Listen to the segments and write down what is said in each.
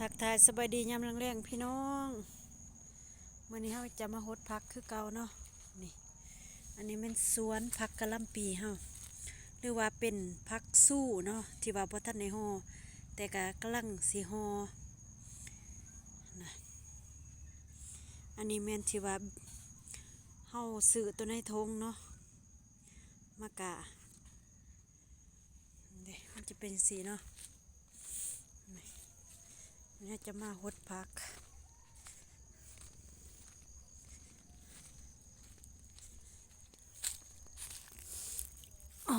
ทักทายสบายดียามแรงๆพี่น้องวันนี้เราจะมาหดผักคือเก่าเนาะนี่อันนี้เป็นสวนผักกะหล่ำปีเฮาหรือว่าเป็นผักสู้เนาะที่ว่าบ่ทันในห่อแต่ก็กำลังสิห่อนะอันนี้แม่นที่ว่าเฮาซื้อตัวในทงเนาะมากะเด้มันจะเป็นสีเนาะนี่มันจะมาหดผักอ๋อ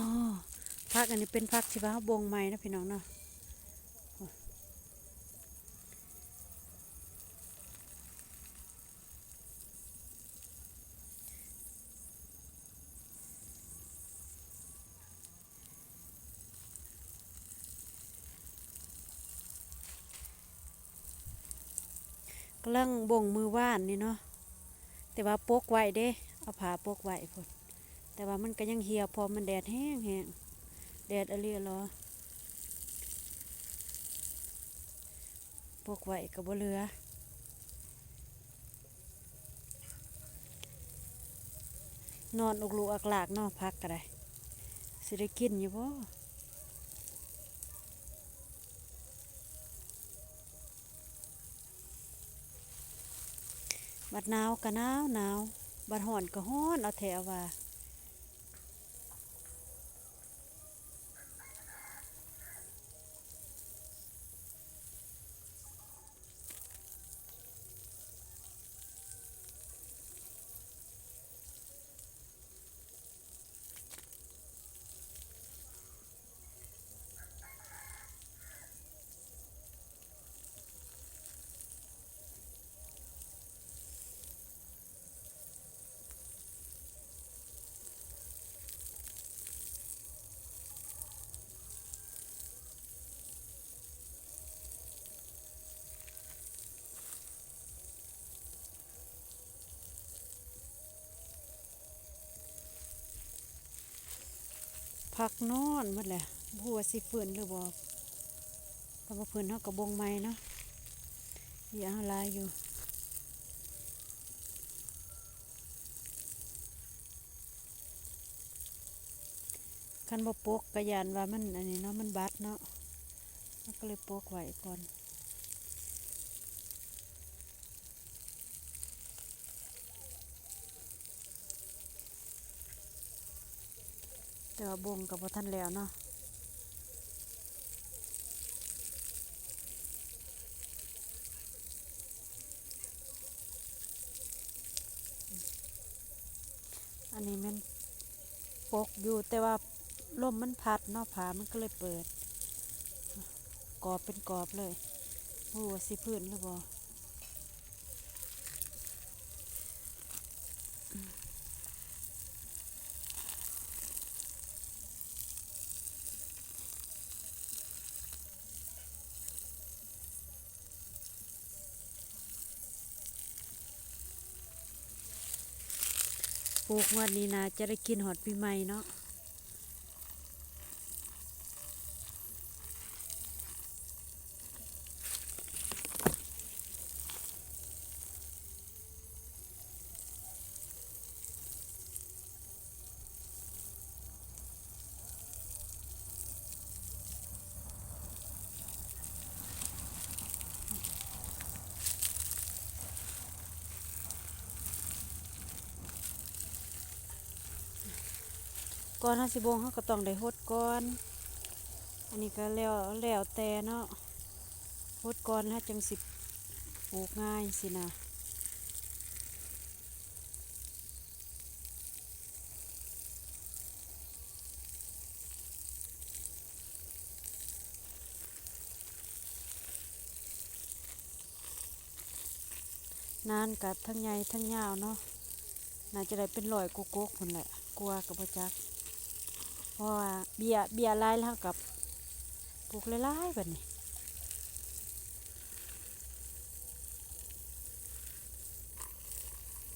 ผักอันนี้เป็นผักที่ว่าเฮาบงใหม่นะพี่น้องเนาะกำลังบ่งมือว่านนี่เนาะแต่ว่าปกไว้เด้เอาผ้าปกไว้พุ่นแต่ว่ามันก็ยังเหี่ยวพอมันแดดแห้งแดดอะไรหรอปกไว้ก็บ่เหลือนอนอกลูกอักหลากเนาะพักก็ได้สิได้กินอยู่บ่บัดหนาวก็หนาวบัดร้อนก็ร้อนเอาแถวว่าพักนอนหมดแหละบ่ฮู้ว่าสิฟื้นหรือบ่ถ้าบ่ฟื้นเฮาก็บ่งใหม่เนาะเหลือเฮาหลายอยู่คันบ่ปกก็ย้านว่ามันอันนี้เนาะมันบาดเนาะเราก็เลยปกไว้ก่อนแต่ว่าบ่งก็บ่ทันแล้วเนาะอันนี้มันปกอยู่แต่ว่าลมมันพัดเนาะผ้ามันก็เลยเปิดกรอบเป็นกรอบเลยบ่ฮู้ว่าสิพื้นหรือบ่ปลูกงวดนี้นะจะได้กินฮอดปีใหม่เนาะก่อนเฮาสิบงเฮาก็ต้องได้ฮดก่อนอันนี้ก็แล้วแต่เนาะฮดก่อนแล้วจังสิปลูกง่ายสินะนานกับทั้งใหญ่ทั้งยาวเนาะน่าจะได้เป็นร้อยกุ๊กๆพุ่นแหละกลัวกับบ่จักเพราะว่าเบี้ยหลายแล้วกับปลูกหลายๆบัดนี้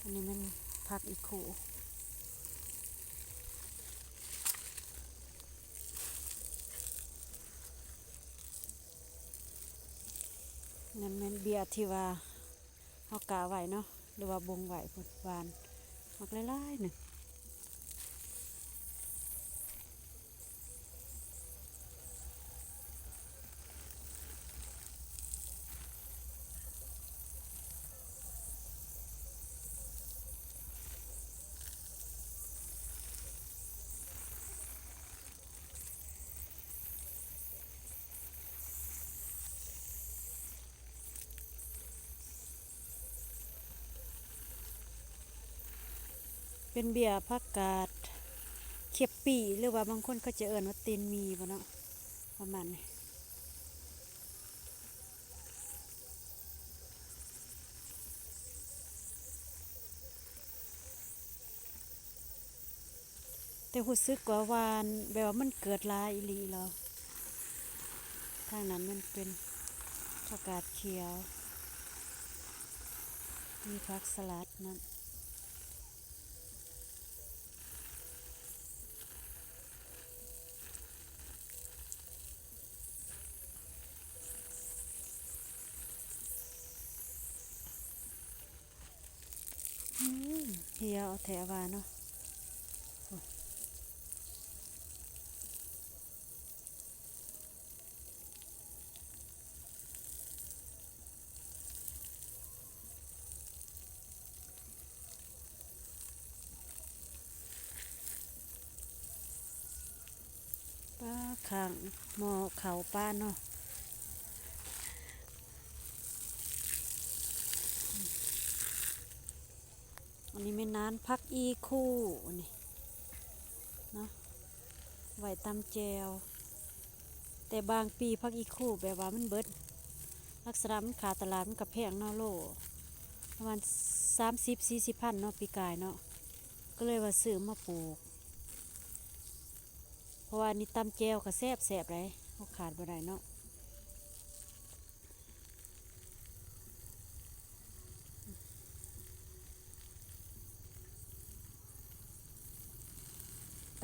อันนี้มันผักอีกคู่ นั่นแม่นเบียร์ที่ว่าเฮากะไว้เนาะหรือว่าบงไว้พุ่นหวานมักหลายๆหนึ่งเป็นเบียร์ผักกาดเขียบปีหรือว่าบางคนก็จะเอิ้นว่าตีนมีบ่เนาะประมาณนี้แต่รู้สึกว่าหวานแบบว่ามันเกิดหลายอีหลีแล้วทางนั้นมันเป็นผักกาดเขียวมีผักสลัดนั่นเหี่ยวแถวว่าเนาะป้าข้างหม้อเขาป้าเนาะอันนี้แม่นานพักอีคู่อันนี้เนาะไว้ตำแจวแต่บางปีพักอีคู่แบบว่ามันเบิดลักษณะมันขาดตลาดมันกับแพงเนาะโลประมาณ30-40 พันเนาะปีกายเนาะก็เลยว่าซื้อมาปลูกเพราะว่านี่ตำแจวก็แซ่บเลยเขาขาดบ่ได้เนาะ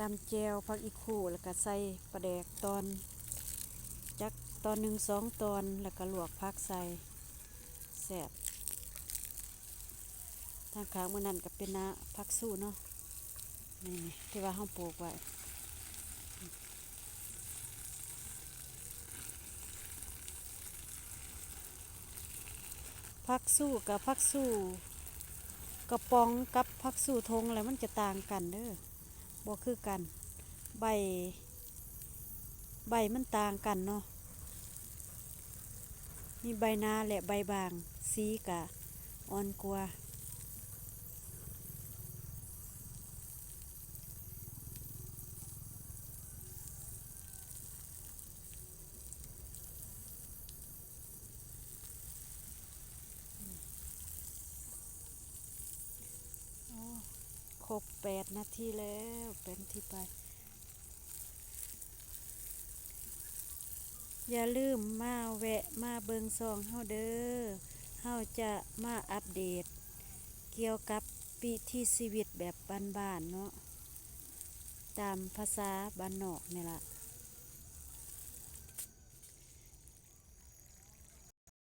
ตำแจวพักอีคู่แล้วก็ใส่ปลาแดกตอนจักตอน1-2 ตอนแล้วก็ลวกผักใส่แซ่บทางข้างมื้อนั้นก็เป็นนาผักสู้เนาะนี่ที่ว่าเฮาปลูกไว้ผักสู้กับผักสู้กระป๋องกับผักสู้ทงอะไรมันจะต่างกันเด้อบ่คือกันใบมันต่างกันเนาะมีใบหนาและใบบางสีกะอ่อนกว่าครบ8 นาทีแล้วเป็นที่ไปอย่าลืมมาแวะมาเบิงซองเฮาเด้อเฮาจะมาอัปเดตเกี่ยวกับวิถีชีวิตแบบบ้านๆเนาะตามภาษาบ้านนอกนี่ล่ะ